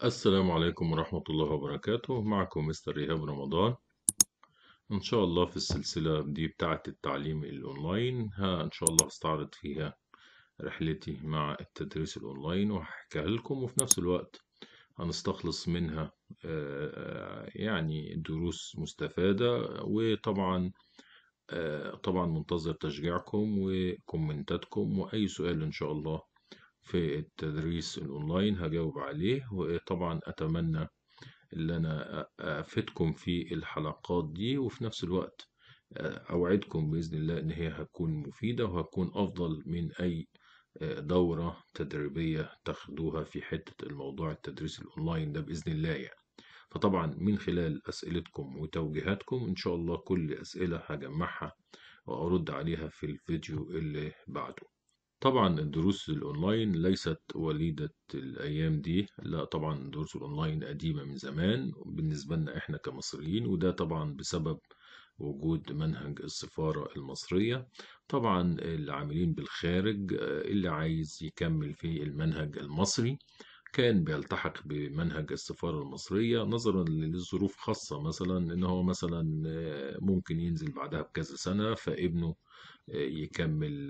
السلام عليكم ورحمة الله وبركاته. معكم مستر إيهاب رمضان. إن شاء الله في السلسلة دي بتاعة التعليم الأونلاين إن شاء الله هستعرض فيها رحلتي مع التدريس الأونلاين وهحكيها لكم، وفي نفس الوقت هنستخلص منها يعني دروس مستفادة. وطبعا طبعا منتظر تشجيعكم وكومنتاتكم، وأي سؤال إن شاء الله في التدريس الأونلاين هجاوب عليه. وطبعا أتمنى اللي أنا أفيدكم في الحلقات دي، وفي نفس الوقت أوعدكم بإذن الله إن هي هتكون مفيدة وهتكون أفضل من أي دورة تدريبية تاخدوها في حتة الموضوع التدريس الأونلاين ده بإذن الله يعني. فطبعا من خلال أسئلتكم وتوجيهاتكم إن شاء الله كل أسئلة هجمعها وأرد عليها في الفيديو اللي بعده. طبعا الدروس الأونلاين ليست وليدة الأيام دي، لا طبعا الدروس الأونلاين قديمة من زمان بالنسبة لنا إحنا كمصريين، وده طبعا بسبب وجود منهج السفارة المصرية. طبعا العاملين بالخارج اللي عايز يكمل في المنهج المصري كان بيلتحق بمنهج السفارة المصرية نظرا لظروف خاصة، مثلا إن هو مثلا ممكن ينزل بعدها بكذا سنة فابنه يكمل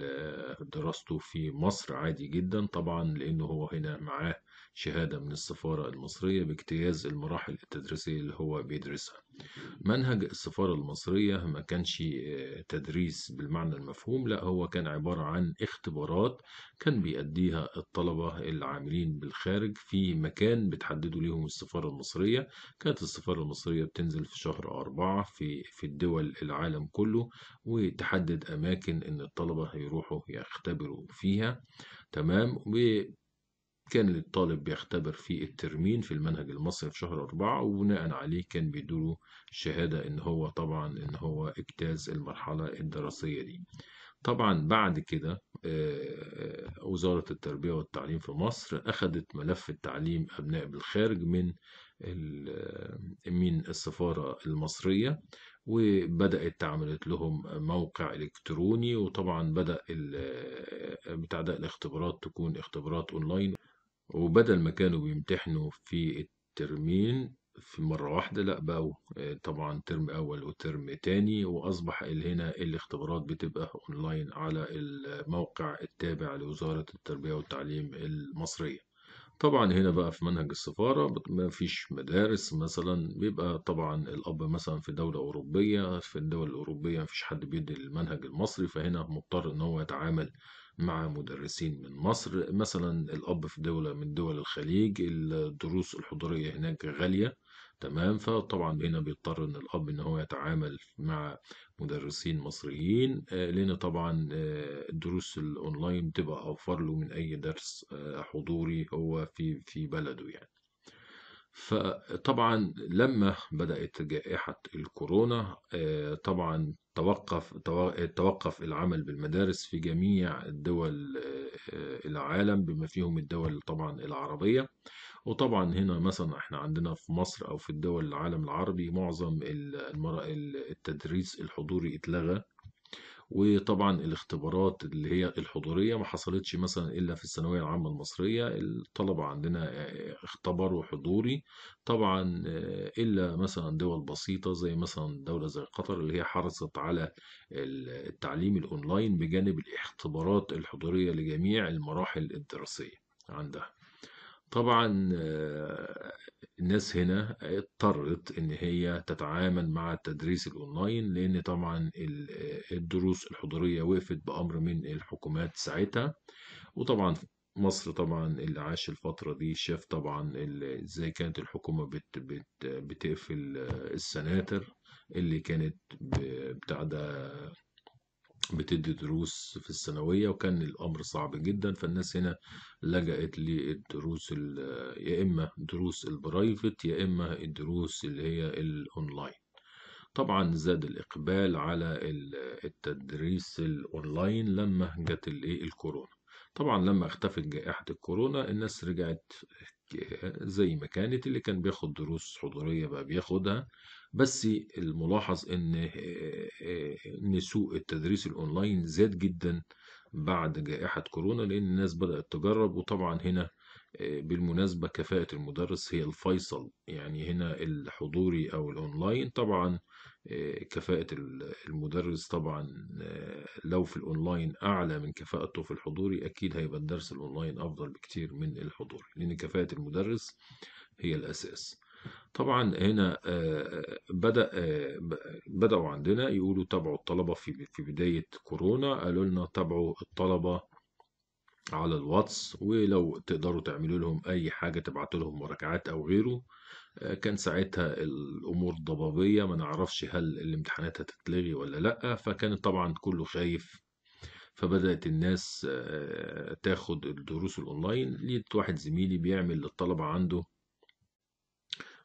دراسته في مصر عادي جدا، طبعا لأنه هو هنا معاه شهادة من السفارة المصرية باجتياز المراحل التدريسية اللي هو بيدرسها. منهج السفارة المصرية ما كانش تدريس بالمعنى المفهوم، لا هو كان عبارة عن اختبارات كان بيأديها الطلبة العاملين بالخارج في مكان بتحددوا ليهم السفارة المصرية. كانت السفارة المصرية بتنزل في شهر 4 في الدول العالم كله، وتحدد أماكن إن الطلبة هيروحوا يختبروا فيها. تمام. كان الطالب بيختبر في الترمين في المنهج المصري في شهر 4، وبناء عليه كان بيدوله شهادة إن هو طبعا إن هو اجتاز المرحلة الدراسية دي. طبعا بعد كده وزارة التربية والتعليم في مصر أخذت ملف التعليم أبناء بالخارج من السفارة المصرية، وبدأت عملت لهم موقع إلكتروني، وطبعا بدأ بتاع ده الاختبارات تكون اختبارات أونلاين. وبدل ما كانوا بيمتحنوا في الترمين في مرة واحدة، لا بقوا طبعا ترم أول وترم تاني، وأصبح هنا الاختبارات بتبقى أونلاين على الموقع التابع لوزارة التربية والتعليم المصرية. طبعا هنا بقى في منهج السفارة ما فيش مدارس، مثلا بيبقى طبعا الأب مثلا في دولة أوروبية، في الدول الأوروبية ما فيش حد بيدي المنهج المصري، فهنا مضطر إن هو يتعامل مع مدرسين من مصر. مثلا الأب في دولة من دول الخليج الدروس الحضورية هناك غالية. تمام. فطبعا هنا بيضطر ان الاب ان هو يتعامل مع مدرسين مصريين، لان طبعا الدروس الاونلاين بتبقى اوفر له من اي درس حضوري هو في بلده يعني. فطبعا لما بدأت جائحة الكورونا طبعا توقف العمل بالمدارس في جميع دول العالم بما فيهم الدول طبعا العربية. وطبعا هنا مثلا احنا عندنا في مصر او في الدول العالم العربي معظم التدريس الحضوري اتلغى، وطبعا الاختبارات اللي هي الحضورية ما حصلتش مثلا إلا في الثانوية العامة المصرية. الطلبة عندنا اختبروا حضوري طبعا، إلا مثلا دول بسيطة زي مثلا دولة زي قطر اللي هي حرصت على التعليم الأونلاين بجانب الاختبارات الحضورية لجميع المراحل الدراسية عندها. طبعا الناس هنا اضطرت ان هي تتعامل مع التدريس الاونلاين، لان طبعا الدروس الحضورية وقفت بامر من الحكومات ساعتها. وطبعا مصر طبعا اللي عاش الفترة دي شاف طبعا ازاي كانت الحكومة بتقفل السناتر اللي كانت بتاع ده بتدي دروس في الثانوية، وكان الأمر صعب جدا، فالناس هنا لجأت للدروس يا إما دروس البرايفت يا إما الدروس اللي هي الأونلاين. طبعا زاد الإقبال على التدريس الأونلاين لما جت الكورونا. طبعا لما اختفت جائحة الكورونا الناس رجعت زي ما كانت، اللي كان بياخد دروس حضورية بقى بياخدها. بس الملاحظ ان سوق التدريس الاونلاين زاد جدا بعد جائحة كورونا، لان الناس بدأت تجرب. وطبعا هنا بالمناسبة كفاءة المدرس هي الفيصل، يعني هنا الحضوري او الاونلاين طبعا كفاءة المدرس طبعا لو في الأونلاين أعلى من كفاءته في الحضوري أكيد هيبقى الدرس الأونلاين أفضل بكتير من الحضوري، لأن كفاءة المدرس هي الأساس. طبعا هنا بدأوا عندنا يقولوا تابعوا الطلبة في بداية كورونا، قالوا لنا تابعوا الطلبة على الواتس، ولو تقدروا تعملوا لهم أي حاجة تبعتوا لهم مراجعات أو غيره. كان ساعتها الأمور ضبابية، ما نعرفش هل الامتحانات هتتلغي ولا لأ، فكان طبعا كله خايف. فبدأت الناس تاخد الدروس الأونلاين. لقيت واحد زميلي بيعمل للطلبة عنده،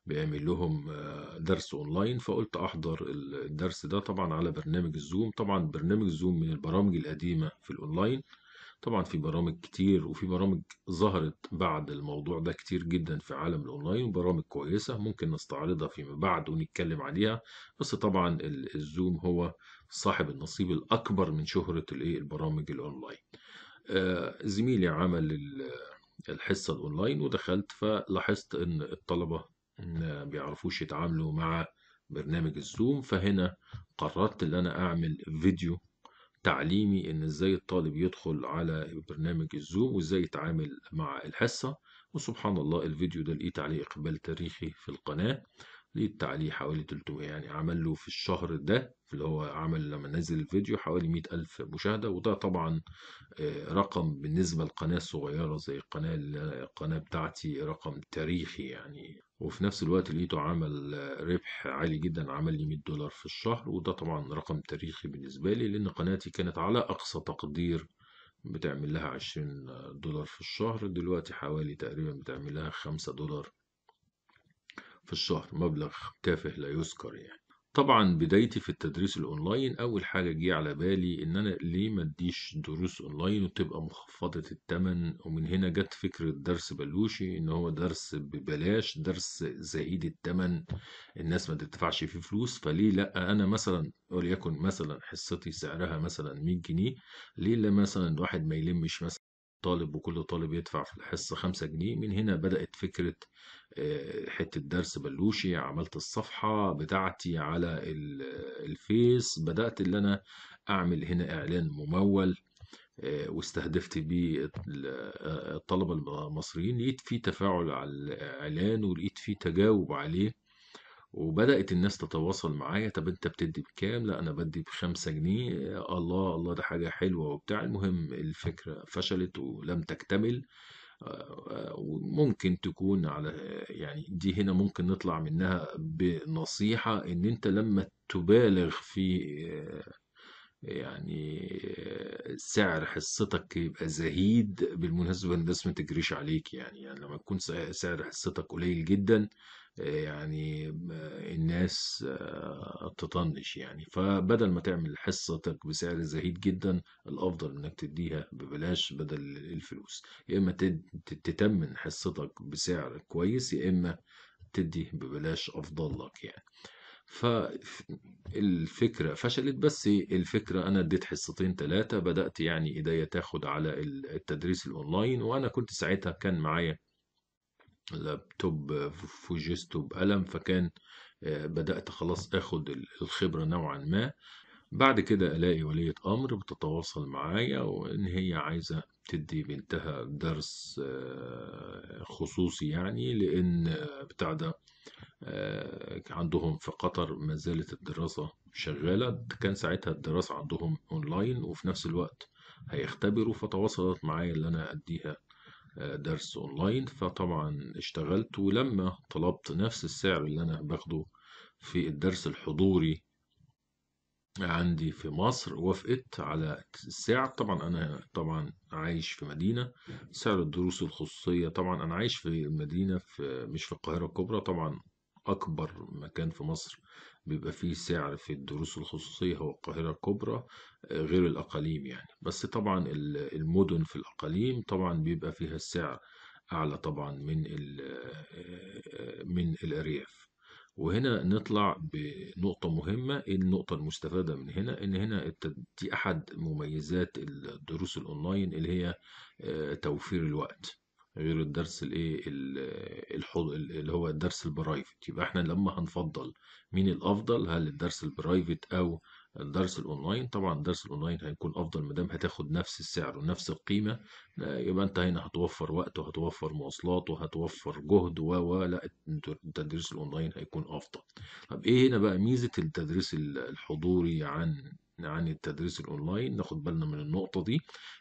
بيعمل لهم درس أونلاين، فقلت أحضر الدرس ده طبعا على برنامج الزوم. طبعا برنامج الزوم من البرامج القديمة في الأونلاين. طبعا في برامج كتير، وفي برامج ظهرت بعد الموضوع ده كتير جدا في عالم الاونلاين، وبرامج كويسة ممكن نستعرضها فيما بعد ونتكلم عليها. بس طبعا الزوم هو صاحب النصيب الأكبر من شهرة البرامج الأونلاين. زميلي عمل الحصة الأونلاين ودخلت، فلاحظت إن الطلبة ما بيعرفوش يتعاملوا مع برنامج الزوم. فهنا قررت إن أنا أعمل فيديو تعليمي ان ازاي الطالب يدخل على برنامج الزوم وازاي يتعامل مع الحصة. وسبحان الله الفيديو ده لقيت عليه اقبال تاريخي في القناة. لقيت عليه حوالي 300، يعني عمل له في الشهر ده اللي هو عمل لما نزل الفيديو حوالي 100 ألف مشاهدة. وده طبعا رقم بالنسبة لقناة صغيرة زي القناة بتاعتي رقم تاريخي يعني. وفي نفس الوقت لقيته عمل ربح عالي جدا، عمل لي $100 في الشهر، وده طبعا رقم تاريخي بالنسبة لي، لأن قناتي كانت على أقصى تقدير بتعمل لها $20 في الشهر. دلوقتي حوالي تقريبا بتعمل لها $5 في الشهر، مبلغ تافه لا يذكر يعني. طبعا بدايتي في التدريس الاونلاين اول حاجه جه على بالي ان انا ليه ما اديش دروس اونلاين وتبقى مخفضه الثمن. ومن هنا جت فكره درس بلوشي، ان هو درس ببلاش، درس زائد الثمن، الناس ما تدفعش فيه فلوس. فليه لا انا مثلا وليكن مثلا حصتي سعرها مثلا 100 جنيه، ليه لا مثلا الواحد ما يلمش مثلا طالب وكل طالب يدفع في الحصة 5 جنيه. من هنا بدأت فكرة حتة درس بلوشي. عملت الصفحة بتاعتي على الفيس، بدأت اللي أنا أعمل هنا إعلان ممول، واستهدفت بيه الطلبة المصريين. لقيت فيه تفاعل على الإعلان ولقيت فيه تجاوب عليه، وبدأت الناس تتواصل معايا. طب انت بتدي بكام؟ لا انا بدي ب5 جنيه. الله الله ده حاجة حلوة وبتاع. المهم الفكرة فشلت ولم تكتمل. وممكن تكون على، يعني دي هنا ممكن نطلع منها بنصيحة ان انت لما تبالغ في يعني سعر حصتك يبقى زهيد. بالمناسبة الناس ما تجريش عليك، يعني لما تكون سعر حصتك قليل جدا يعني الناس تطنش يعني. فبدل ما تعمل حصتك بسعر زهيد جدا، الأفضل إنك تديها ببلاش بدل الفلوس. يا إما تتمن حصتك بسعر كويس، يا إما تدي ببلاش أفضل لك يعني. فالفكرة فشلت. بس الفكرة أنا اديت حصتين ثلاثة، بدأت يعني إيديا تاخد على التدريس الأونلاين. وأنا كنت ساعتها كان معايا لابتوب فوجيستو بقلم، فكان بدأت خلاص اخد الخبرة نوعا ما. بعد كده الاقي ولية امر بتتواصل معايا وان هي عايزة تدي بنتها درس خصوصي، يعني لان بتاع ده عندهم في قطر ما زالت الدراسة شغالة. كان ساعتها الدراسة عندهم اونلاين وفي نفس الوقت هيختبروا. فتواصلت معايا اللي انا اديها درس اونلاين. فطبعا اشتغلت، ولما طلبت نفس السعر اللي انا باخده في الدرس الحضوري عندي في مصر وافقت على السعر. طبعا أنا طبعا عايش في مدينة، سعر الدروس الخصوصية، طبعا أنا عايش في مدينة، في مش في القاهرة الكبرى طبعا. أكبر مكان في مصر بيبقى فيه سعر في الدروس الخصوصية هو القاهرة الكبرى، غير الأقاليم يعني. بس طبعا المدن في الأقاليم طبعا بيبقى فيها السعر أعلى طبعا من الأرياف. وهنا نطلع بنقطة مهمة. إيه النقطة المستفادة من هنا؟ إن هنا دي أحد مميزات الدروس الأونلاين، اللي هي توفير الوقت، غير الدرس اللي هو الدرس البرايفت. يبقى احنا لما هنفضل مين الأفضل، هل الدرس البرايفت أو الدرس الأونلاين؟ طبعا الدرس الأونلاين هيكون أفضل مادام هتاخد نفس السعر ونفس القيمة. لا، يبقى انت هنا هتوفر وقت وهتوفر مواصلات وهتوفر جهد لا، التدريس الاونلاين هيكون افضل. طب ايه هنا بقى ميزة التدريس الحضوري عن التدريس الاونلاين؟ ناخد بالنا من النقطة دي،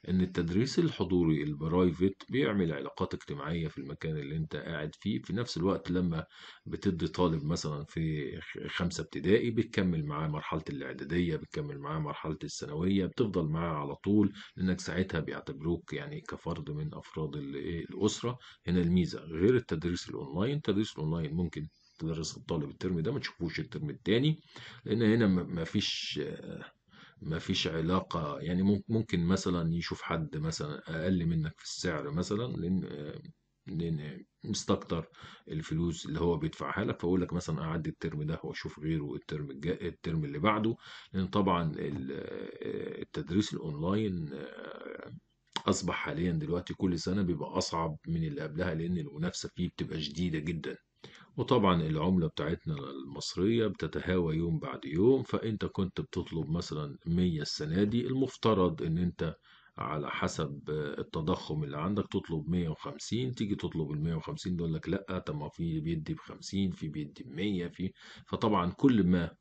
ان التدريس الحضوري البرايفت بيعمل علاقات اجتماعية في المكان اللي انت قاعد فيه. في نفس الوقت لما بتدي طالب مثلا في خمسة ابتدائي، بتكمل معاه مرحلة الاعدادية، بتكمل معاه مرحلة الثانوية، بتفضل معاه على طول، لانك ساعتها بيعتبروك يعني كفرد من افراد الاسره. هنا الميزه غير التدريس الاونلاين. التدريس الاونلاين ممكن تدرس الطالب الترم ده ما تشوفوش الترم التاني، لان هنا ما فيش علاقه يعني. ممكن مثلا يشوف حد مثلا اقل منك في السعر مثلا، لان مستكتر الفلوس اللي هو بيدفعها لك، فاقول لك مثلا اعدي الترم ده واشوف غيره الترم الجاي الترم اللي بعده. لان طبعا التدريس الاونلاين أصبح حاليا دلوقتي كل سنة بيبقى أصعب من اللي قبلها، لأن المنافسة فيه بتبقى شديدة جدا. وطبعا العملة بتاعتنا المصرية بتتهاوى يوم بعد يوم. فأنت كنت بتطلب مثلا 100 السنة دي، المفترض إن أنت على حسب التضخم اللي عندك تطلب 150. تيجي تطلب ال 150 يقول لك لا، طب ما في بيدي ب 50، في بيدي ب 100، في. فطبعا كل ما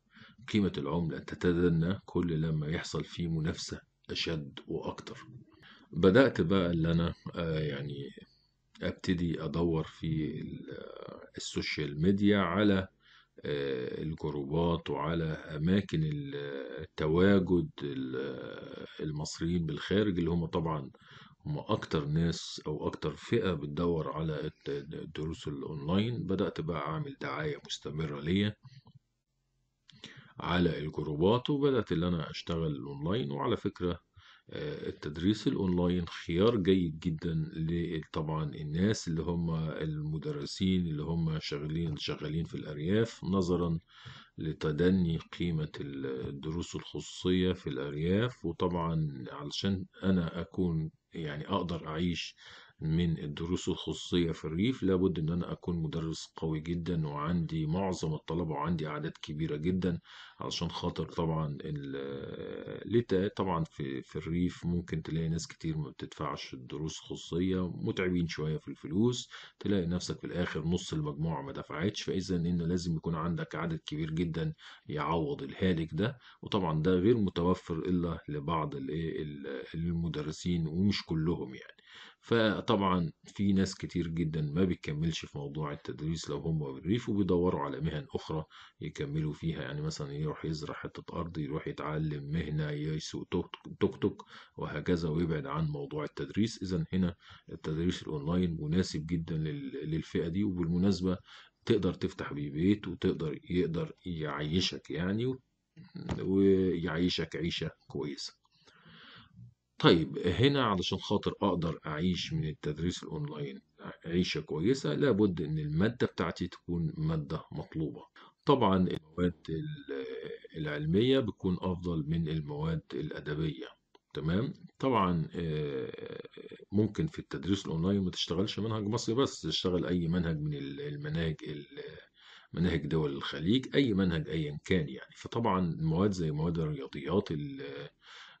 قيمة العملة تتدنى، كل لما يحصل فيه منافسة أشد وأكتر. بدأت بقى اللي أنا يعني أبتدي أدور في السوشيال ميديا على الجروبات وعلى أماكن التواجد المصريين بالخارج، اللي هم طبعا هم أكتر ناس أو أكتر فئة بتدور على الدروس الأونلاين. بدأت بقى أعمل دعاية مستمرة ليا على الجروبات، وبدأت اللي أنا أشتغل أونلاين. وعلى فكرة التدريس الأونلاين خيار جيد جدا طبعا الناس اللي هم المدرسين اللي هم شغالين في الأرياف، نظرا لتدني قيمة الدروس الخصوصية في الأرياف. وطبعا علشان أنا أكون يعني أقدر أعيش من الدروس الخصوصية في الريف، لابد إن أنا أكون مدرس قوي جدا وعندي معظم الطلبة وعندي أعداد كبيرة جدا، علشان خاطر طبعا طبعا في الريف ممكن تلاقي ناس كتير ما بتدفعش الدروس الخصوصية، متعبين شوية في الفلوس، تلاقي نفسك في الآخر نص المجموعة ما دفعتش. فإذا إنه لازم يكون عندك عدد كبير جدا يعوض الهالك ده. وطبعا ده غير متوفر إلا لبعض المدرسين، ومش كلهم يعني. فطبعا في ناس كتير جدا ما بيكملش في موضوع التدريس لو هم بالريف، وبيدوروا على مهن أخرى يكملوا فيها. يعني مثلا يروح يزرع حتة أرض، يروح يتعلم مهنة، يسوق توك توك وهكذا، ويبعد عن موضوع التدريس. إذا هنا التدريس الأونلاين مناسب جدا للفئة دي. وبالمناسبة تقدر تفتح بيه بيت، يقدر يعيشك يعني، ويعيشك عيشة كويسة. طيب هنا علشان خاطر أقدر أعيش من التدريس الأونلاين عيشة كويسة، لابد إن المادة بتاعتي تكون مادة مطلوبة. طبعا المواد العلمية بتكون أفضل من المواد الأدبية. تمام. طبعا ممكن في التدريس الأونلاين ما تشتغلش منهج مصري بس، تشتغل أي منهج من مناهج دول الخليج، أي منهج أيا كان يعني. فطبعا مواد زي مواد الرياضيات،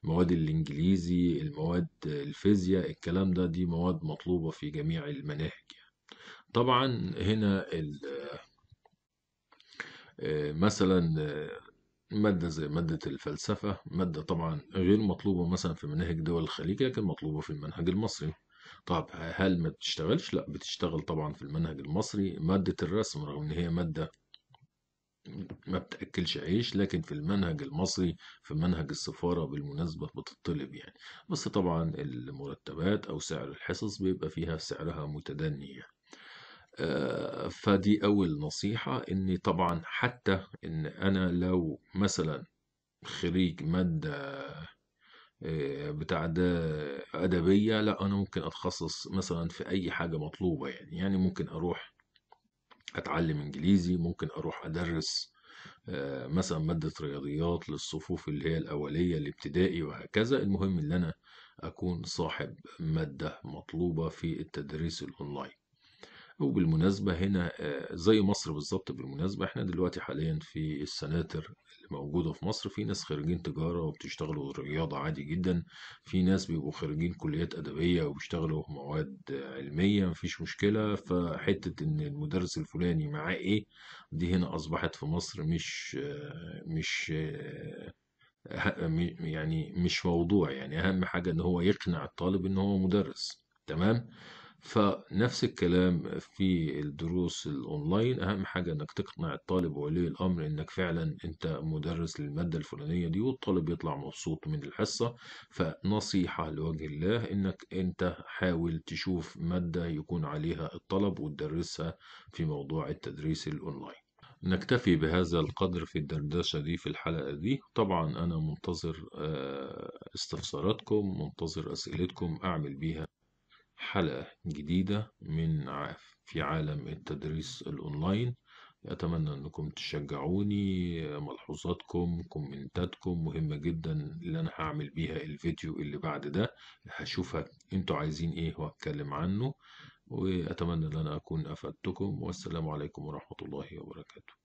مواد الإنجليزي، المواد الفيزياء، الكلام ده دي مواد مطلوبة في جميع المناهج يعني. طبعا هنا مثلا مادة زي مادة الفلسفة، مادة طبعا غير مطلوبة مثلا في مناهج دول الخليج، لكن مطلوبة في المنهج المصري. طب هل ما بتشتغلش؟ لا، بتشتغل طبعا في المنهج المصري. مادة الرسم رغم ان هي مادة ما بتأكلش عيش، لكن في المنهج المصري في منهج السفارة بالمناسبة بتطلب يعني. بس طبعا المرتبات أو سعر الحصص بيبقى فيها سعرها متدني يعني. فدي أول نصيحة، إني طبعا حتى إن أنا لو مثلا خريج مادة بتاع ده أدبية، لا أنا ممكن أتخصص مثلا في أي حاجة مطلوبة يعني ممكن أروح أتعلم إنجليزي، ممكن أروح أدرس مثلا مادة رياضيات للصفوف اللي هي الأولية الابتدائي وهكذا. المهم إن أنا أكون صاحب مادة مطلوبة في التدريس الأونلاين. وبالمناسبة هنا زي مصر بالظبط، بالمناسبة احنا دلوقتي حاليا في السناتر اللي موجودة في مصر، في ناس خريجين تجارة وبتشتغلوا رياضة عادي جدا، في ناس بيبقوا خريجين كليات أدبية وبيشتغلوا مواد علمية، مفيش مشكلة. فحتة إن المدرس الفلاني معاه إيه، دي هنا أصبحت في مصر مش يعني مش موضوع يعني. أهم حاجة إن هو يقنع الطالب إن هو مدرس، تمام. فنفس الكلام في الدروس الأونلاين، أهم حاجة إنك تقنع الطالب وولي الأمر إنك فعلا أنت مدرس للمادة الفلانية دي، والطالب يطلع مبسوط من الحصة. فنصيحة لوجه الله، إنك أنت حاول تشوف مادة يكون عليها الطلب وتدرسها في موضوع التدريس الأونلاين. نكتفي بهذا القدر في الدردشة دي في الحلقة دي. طبعا أنا منتظر استفساراتكم، منتظر أسئلتكم أعمل بيها حلقة جديدة في عالم التدريس الأونلاين. أتمنى أنكم تشجعوني، ملحوظاتكم كومنتاتكم مهمة جدا، اللي أنا هعمل بيها الفيديو اللي بعد ده هشوفها أنتوا عايزين إيه وأتكلم عنه. وأتمنى أن أنا أكون أفدتكم، والسلام عليكم ورحمة الله وبركاته.